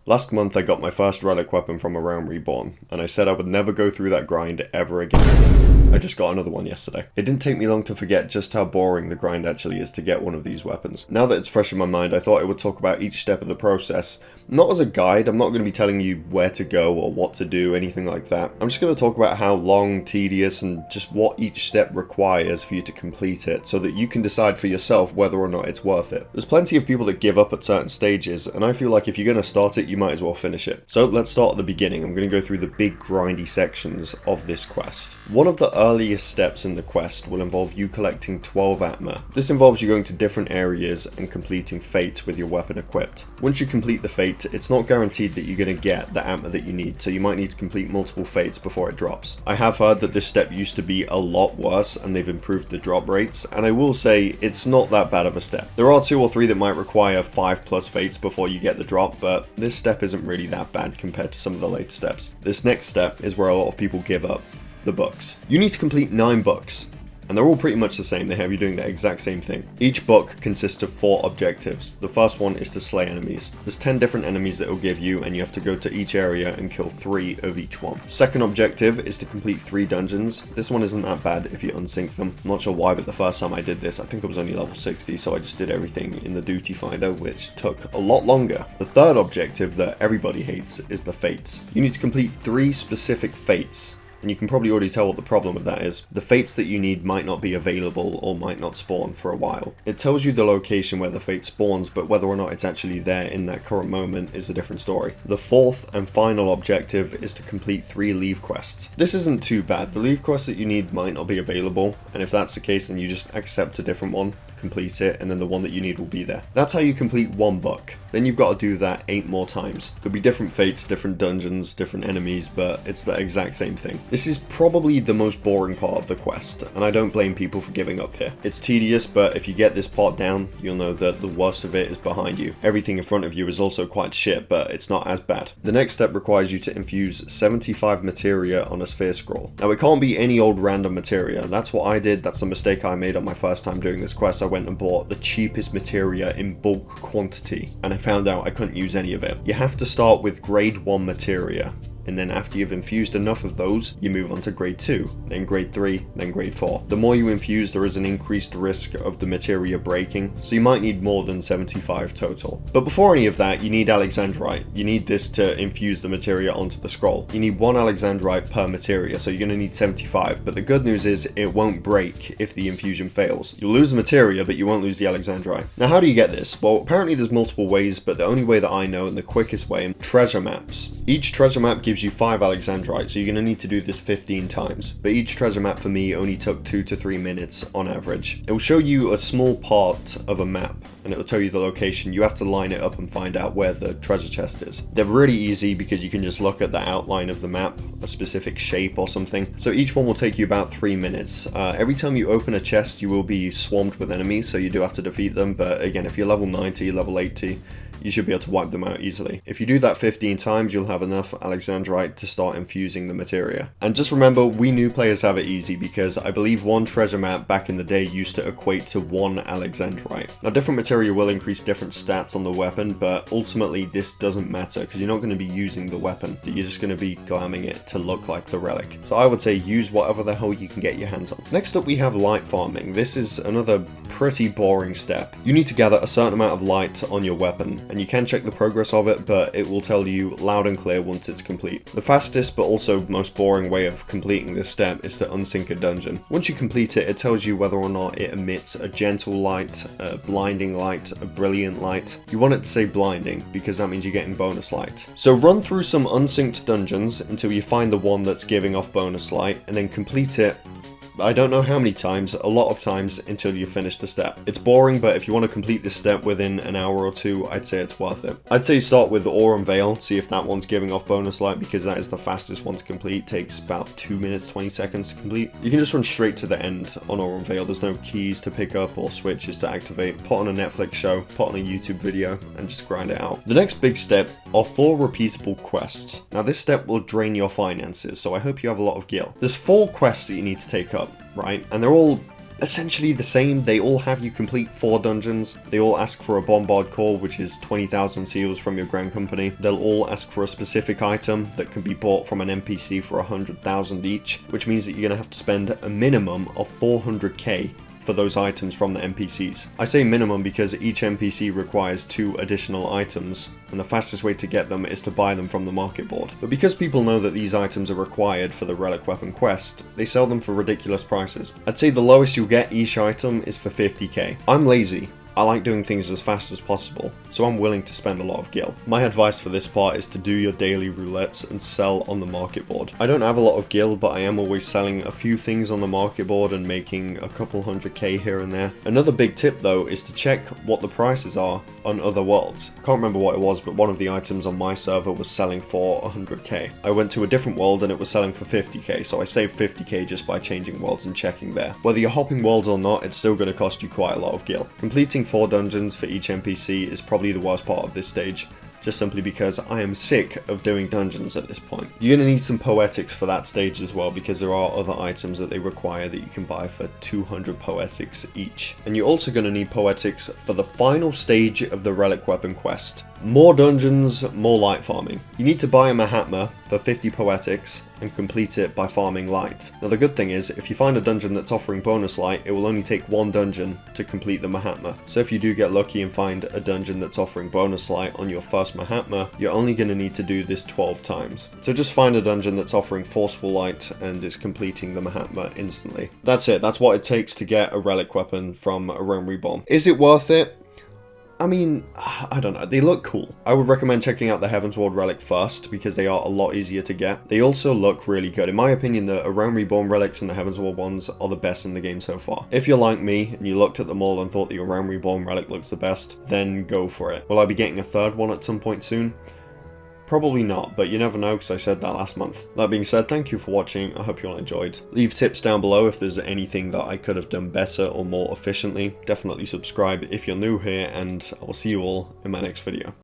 Last month I got my first Relic weapon from a Realm Reborn, and I said I would never go through that grind ever again. I just got another one yesterday. It didn't take me long to forget just how boring the grind actually is to get one of these weapons. Now that it's fresh in my mind, I thought I would talk about each step of the process. Not as a guide, I'm not going to be telling you where to go or what to do, anything like that. I'm just going to talk about how long, tedious, and just what each step requires for you to complete it, so that you can decide for yourself whether or not it's worth it. There's plenty of people that give up at certain stages, and I feel like if you're going to start it, you might as well finish it. So let's start at the beginning. I'm going to go through the big grindy sections of this quest. One of the earliest steps in the quest will involve you collecting 12 atma. This involves you going to different areas and completing fates with your weapon equipped. Once you complete the fate, it's not guaranteed that you're going to get the atma that you need, so you might need to complete multiple fates before it drops. I have heard that this step used to be a lot worse and they've improved the drop rates, and I will say it's not that bad of a step. There are 2 or 3 that might require 5+ fates before you get the drop, but this step isn't really that bad compared to some of the later steps. This next step is where a lot of people give up. The books. You need to complete 9 books, and they're all pretty much the same. They have you doing the exact same thing. Each book consists of 4 objectives. The first one is to slay enemies. There's 10 different enemies that it will give you, and you have to go to each area and kill 3 of each one. Second objective is to complete 3 dungeons. This one isn't that bad if you unsync them. I'm not sure why, but the first time I did this, I think I was only level 60, so I just did everything in the duty finder, which took a lot longer. The third objective that everybody hates is the fates. You need to complete 3 specific fates. And you can probably already tell what the problem with that is. The fates that you need might not be available or might not spawn for a while. It tells you the location where the fate spawns, but whether or not it's actually there in that current moment is a different story. The fourth and final objective is to complete 3 leave quests. This isn't too bad. The leave quests that you need might not be available, and if that's the case, then you just accept a different one, complete it, and then the one that you need will be there. That's how you complete 1 book. Then you've got to do that 8 more times. There'll be different fates, different dungeons, different enemies, but it's the exact same thing. This is probably the most boring part of the quest, and I don't blame people for giving up here. It's tedious, but if you get this part down, you'll know that the worst of it is behind you. Everything in front of you is also quite shit, but it's not as bad. The next step requires you to infuse 75 materia on a sphere scroll. Now, it can't be any old random materia. That's what I did. That's the mistake I made on my first time doing this quest. I went and bought the cheapest materia in bulk quantity, and I found out I couldn't use any of it. You have to start with grade 1 materia, and then after you've infused enough of those, you move on to grade 2, then grade 3, then grade 4. The more you infuse, there is an increased risk of the materia breaking, so you might need more than 75 total. But before any of that, you need alexandrite. You need this to infuse the materia onto the scroll. You need 1 alexandrite per materia, so you're going to need 75, but the good news is it won't break if the infusion fails. You'll lose the materia, but you won't lose the alexandrite. Now, how do you get this? Well, apparently there's multiple ways, but the only way that I know and the quickest way, treasure maps. Each treasure map gives you 5 alexandrite, so you're going to need to do this 15 times. But each treasure map for me only took 2 to 3 minutes on average. It will show you a small part of a map, and it will tell you the location. You have to line it up and find out where the treasure chest is. They're really easy because you can just look at the outline of the map, a specific shape or something. So each one will take you about 3 minutes. Every time you open a chest, you will be swarmed with enemies, so you do have to defeat them. But again, if you're level 90, level 80, you should be able to wipe them out easily. If you do that 15 times, you'll have enough alexandrite to start infusing the materia. And just remember, we new players have it easy because I believe 1 treasure map back in the day used to equate to 1 alexandrite. Now, different materia will increase different stats on the weapon, but ultimately this doesn't matter because you're not going to be using the weapon. You're just going to be glamming it to look like the relic. So I would say use whatever the hell you can get your hands on. Next up, we have light farming. This is another pretty boring step. You need to gather a certain amount of light on your weapon, and you can check the progress of it, but it will tell you loud and clear once it's complete. The fastest but also most boring way of completing this step is to unsync a dungeon. Once you complete it, it tells you whether or not it emits a gentle light, a blinding light, a brilliant light. You want it to say blinding because that means you're getting bonus light. So run through some unsynced dungeons until you find the one that's giving off bonus light, and then complete it. I don't know how many times, a lot of times until you finish the step. It's boring, but if you want to complete this step within an hour or 2, I'd say it's worth it. I'd say start with Ore and Veil, see if that one's giving off bonus light because that is the fastest one to complete. Takes about 2 minutes, 20 seconds to complete. You can just run straight to the end on Ore and Veil. There's no keys to pick up or switches to activate. Put on a Netflix show, put on a YouTube video, and just grind it out. The next big step are 4 repeatable quests. Now this step will drain your finances, so I hope you have a lot of gil. There's 4 quests that you need to take up, right? And they're all essentially the same. They all have you complete 4 dungeons. They all ask for a bombard core, which is 20,000 seals from your grand company. They'll all ask for a specific item that can be bought from an NPC for 100,000 each, which means that you're going to have to spend a minimum of 400k for those items from the NPCs. I say minimum because each NPC requires 2 additional items, and the fastest way to get them is to buy them from the market board. But because people know that these items are required for the Relic Weapon quest, they sell them for ridiculous prices. I'd say the lowest you'll get each item is for 50k. I'm lazy. I like doing things as fast as possible, so I'm willing to spend a lot of gil. My advice for this part is to do your daily roulettes and sell on the market board. I don't have a lot of gil, but I am always selling a few things on the market board and making a couple 100k here and there. Another big tip though is to check what the prices are on other worlds. I can't remember what it was, but one of the items on my server was selling for 100k. I went to a different world and it was selling for 50k, so I saved 50k just by changing worlds and checking there. Whether you're hopping worlds or not, it's still going to cost you quite a lot of gil. Completing 4 dungeons for each NPC is probably the worst part of this stage, just simply because I am sick of doing dungeons at this point. You're going to need some poetics for that stage as well, because there are other items that they require that you can buy for 200 poetics each. And you're also going to need poetics for the final stage of the Relic Weapon quest. More dungeons, more light farming. You need to buy a Mahatma for 50 poetics and complete it by farming light. Now the good thing is, if you find a dungeon that's offering bonus light, it will only take 1 dungeon to complete the Mahatma. So if you do get lucky and find a dungeon that's offering bonus light on your first Mahatma, you're only going to need to do this 12 times. So just find a dungeon that's offering forceful light and is completing the Mahatma instantly. That's it, that's what it takes to get a Relic Weapon from A Realm Reborn. Is it worth it? I mean, I don't know, they look cool. I would recommend checking out the Heavensward Relic first, because they are a lot easier to get. They also look really good. In my opinion, the A Realm Reborn relics and the Heavensward ones are the best in the game so far. If you're like me, and you looked at them all and thought the A Realm Reborn relic looks the best, then go for it. Will I be getting a 3rd one at some point soon? Probably not, but you never know, because I said that last month. That being said, thank you for watching. I hope you all enjoyed. Leave tips down below if there's anything that I could have done better or more efficiently. Definitely subscribe if you're new here, and I will see you all in my next video.